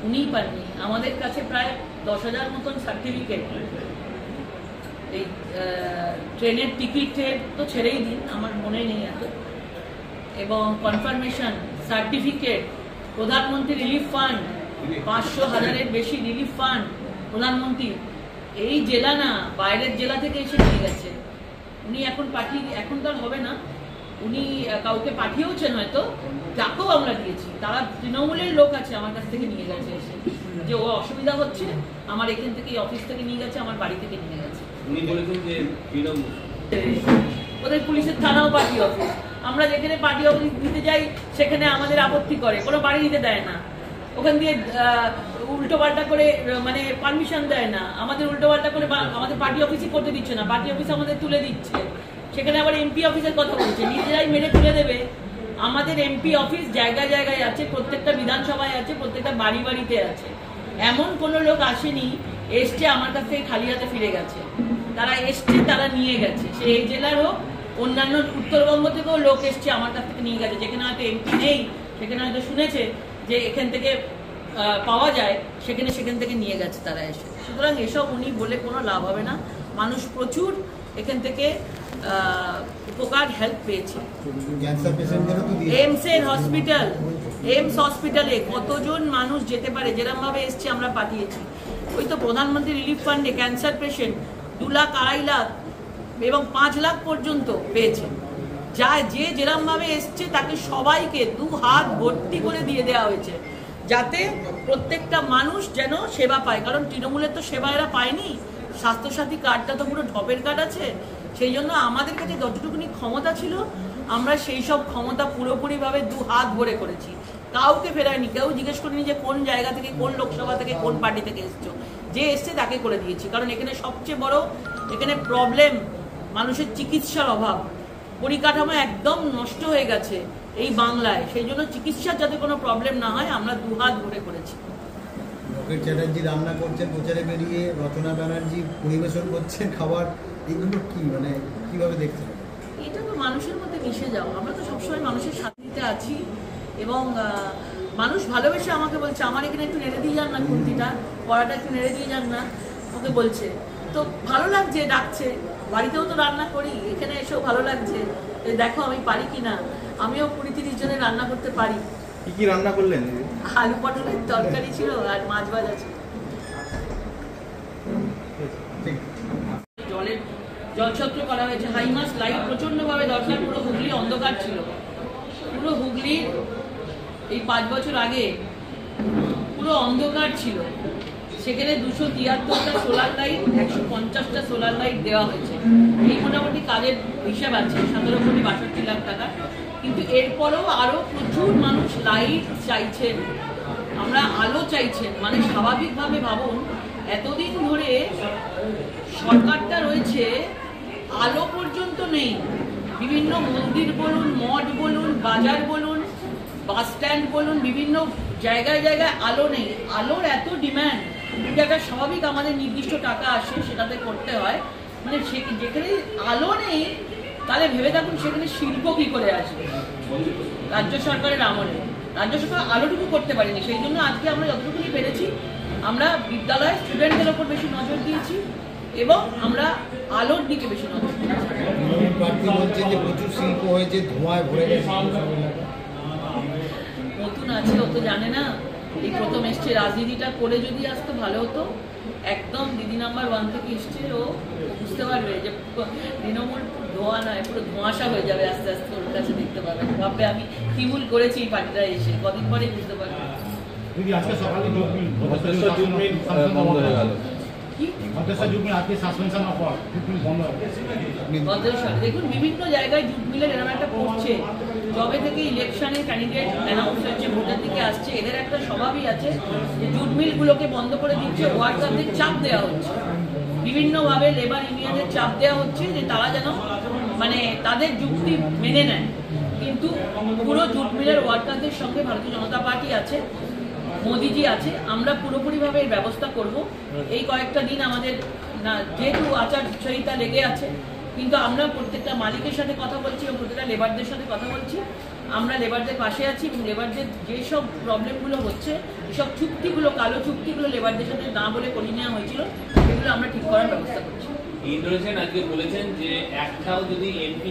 উনিই পাননি। আমাদের কাছে প্রায় 10,000 মতন সার্টিফিকেট, এই ট্রেনের টিকিটের তো ছেড়েই দিন, আমার মনে নেই এত, এবং কনফার্মেশন সার্টিফিকেট, প্রধানমন্ত্রী রিলিফ ফান্ড 500,000-এর বেশি রিলিফ ফান্ড প্রধানমন্ত্রী, এই জেলা না বাইরের জেলা থেকে এসে নিয়ে গেছে। উনি এখন এখন তো আর হবে না, উনি কাউকে পাঠিয়েওছেন হয়তো, যাকেও আমরা দিয়েছি, তারা তৃণমূলের লোক আছে আমার কাছ থেকে নিয়ে গেছে এসে, যে ও অসুবিধা হচ্ছে, আমার এখান থেকে অফিস থেকে নিয়ে গেছে, আমার বাড়ি থেকে নিয়ে গেছে। উনি বলেছেন যে ওদের পুলিশের থানাও পার্টি অফিস, আমরা যেখানে পার্টি অফিস দিতে যাই সেখানে আমাদের আপত্তি করে, কোনো বাড়ি দিতে দেয় না, ওখান দিয়ে উল্টো পাল্টা করে মানে পারমিশন দেয় না, আমাদের উল্টো পাল্টা করে আমাদের পার্টি অফিসই করতে দিচ্ছে না, পার্টি অফিস আমাদের তুলে দিচ্ছে, সেখানে আবার এমপি অফিসের কথা বলছে, নিজেরাই মেরে তুলে দেবে। আমাদের এমপি অফিস জায়গায় জায়গায় আছে, প্রত্যেকটা বিধানসভায় আছে, প্রত্যেকটা বাড়ি বাড়িতে আছে। এমন কোনো লোক আসেনি এসছে আমার কাছ থেকে খালি হাতে ফিরে গেছে, তারা এসছে, তারা নিয়ে গেছে, সে এই জেলার হোক, অন্যান্য উত্তরবঙ্গ থেকেও লোক এসছে আমার কাছ থেকে নিয়ে গেছে, যেখানে হয়তো এমপি নেই, সেখানে হয়তো শুনেছে যে এখান থেকে পাওয়া যায়, সেখান থেকে নিয়ে গেছে তারা এসে। সুতরাং এসব উনি বলে কোনো লাভ হবে না, মানুষ প্রচুর এখান থেকে উপকার হেল্প পেয়েছে। এইমস হসপিটালে কতজন মানুষ যেতে পারে, যেরকম ভাবে এসছে আমরা পাঠিয়েছি। ওই তো প্রধানমন্ত্রী রিলিফ ফান্ডে ক্যান্সার পেশেন্ট 2 লাখ 2.5 লাখ এবং 5 লাখ পর্যন্ত পেয়েছে। যে যেরকম ভাবে এসছে তাকে সবাইকে 2 হাত ভর্তি করে দিয়ে দেওয়া হয়েছে, যাতে প্রত্যেকটা মানুষ যেন সেবা পায়। কারণ তৃণমূলের তো সেবা এরা পায়নি, স্বাস্থ্যসাথী কার্ডটা তো পুরো ঢপের কার্ড আছে, সেই জন্য আমাদের কাছে যতটুকুনি ক্ষমতা ছিল আমরা সেই সব ক্ষমতা পুরোপুরিভাবে 2 হাত ভরে করেছি, কাউকে ফেরায়নি, কেউ জিজ্ঞেস করিনি যে কোন জায়গা থেকে, কোন লোকসভা থেকে, কোন পার্টি থেকে এসছো, যে এসছে তাকে করে দিয়েছি। কারণ এখানে সবচেয়ে বড় এখানে প্রবলেম মানুষের চিকিৎসার অভাব, পরিকাঠামো একদম নষ্ট হয়ে গেছে এই বাংলায়, সেই জন্য চিকিৎসার যাতে কোনো প্রবলেম না হয় আমরা 2 হাত ভরে করেছি। লকেট চ্যাটার্জি রান্না করছেন প্রচারে বেরিয়ে, রচনা ব্যানার্জি পরিবেশন করছেন খাবার, এগুলো কি মানে কিভাবে দেখছেন? এটা তো মানুষের মধ্যে মিশে যাও, আমরা তো সবসময় মানুষের সাথে আছি, এবং মানুষ ভালোবেসে আমাকে বলছে আমার এখানে একটু নেড়ে দিয়ে যান না, খুন্তিটা কড়াটা একটু নেড়ে দিয়ে যান না, ওকে বলছে, তো ভালো লাগছে, ডাকছে। বাড়িতেও তো রান্না করি, এখানে এসেও ভালো লাগছে, দেখো আমি পারি কিনা, আমিও 20-30 জনের রান্না করতে পারি। কি রান্না করলেন? আলু পটলের তরকারি ছিল আর মাছ ভাজা ছিল। জলছত্র করা হয়েছে, হাইমাস লাইট প্রচন্ড ভাবে দরকার, পুরো হুগলি অন্ধকার ছিল, পুরো হুগলি এই 5 বছর আগে পুরো অন্ধকার ছিল, সেখানে 273টা সোলার লাইট, 150টা সোলার লাইট দেওয়া হয়েছে। এই মোটামুটি কাজের হিসাব আছে 17,62 লাখ টাকা, কিন্তু এরপরেও আরো প্রচুর মানুষ লাইট চাইছেন, আমরা আলো চাইছেন। মানে স্বাভাবিকভাবে ভাবুন, এতদিন ধরে সরকারটা রয়েছে, আলো পর্যন্ত নেই, বিভিন্ন মন্দির বলুন, মঠ বলুন, বাজার বলুন, বাস স্ট্যান্ড বলুন, বিভিন্ন জায়গায় জায়গায় আলো নেই। আলোর এত ডিম্যান্ড, এটা একটা স্বাভাবিক, আমাদের নির্দিষ্ট টাকা আসে সেটাতে করতে হয়, মানে যেখানে আলো নেই তাহলে ভেবে থাকুন সেখানে শিল্প কি করে আসবে। রাজ্য সরকারের আমলে রাজ্য সরকার আলোটুকু করতে পারেনি, সেই জন্য আজকে আমরা যতটুকুনি পেরেছি আমরা বিদ্যালয় স্টুডেন্টদের ওপর বেশি নজর দিয়েছি এবং আমরা আলোর দিকে বেশি নজর দিয়েছি। প্রচুর শিল্প হয়েছে, ধোঁয়ায় ভরে গেছে, নতুন আছে, ও তো জানে না, এই প্রথম এসছে, রাজনীতিটা করে যদি আসতো ভালো হতো। একদম দিদি নাম্বার 1 থেকে এসছে, ও বুঝতে পারবে যে তৃণমূল ধোঁয়া নয়, পুরো ধোঁয়াশা হয়ে যাবে আস্তে আস্তে, ওর কাছে দেখতে পাবে, ভাববে আমি তৃণমূল করেছি এই পার্টিটা এসে, কদিন পরেই বুঝতে পারবে। দেখুন বিভিন্ন জায়গায় জুট মিলের এরকম একটা পড়ছে, যবে থেকে ইলেকশনের ক্যান্ডিডেট অ্যানাউন্স হয়েছে, ভোটের দিকে আসছে, এদের একটা স্বভাবই আছে যে জুট মিলগুলোকে বন্ধ করে দিচ্ছে, ওয়ার্কারদের চাপ দেওয়া হচ্ছে, বিভিন্নভাবে লেবার ইউনিয়নের চাপ দেওয়া হচ্ছে যে তারা যেন মানে তাদের যুক্তি মেনে নেয়। কিন্তু পুরো জুট মিলের ওয়ার্কারদের সঙ্গে ভারতীয় জনতা পার্টি আছে, মোদিজি আছে, আমরা পুরোপুরিভাবে এর ব্যবস্থা করব। এই কয়েকটা দিন আমাদের না, যেহেতু আচারসংহিতা লেগে আছে, কিন্তু আমরা প্রত্যেকটা মালিকের সাথে কথা বলছি এবং প্রত্যেকটা লেবারদের সাথে কথা বলছি, আমরা লেবারদের পাশে আছি এবং লেবারদের যেসব প্রবলেমগুলো হচ্ছে, এসব চুক্তিগুলো, কালো চুক্তিগুলো লেবারদের সাথে না বলে করিয়ে নেওয়া হয়েছিল, সেগুলো আমরা ঠিক করার ব্যবস্থা করছি। ইন্দ্রসেন আজকে বলেছেন যে একটাও যদি এমপি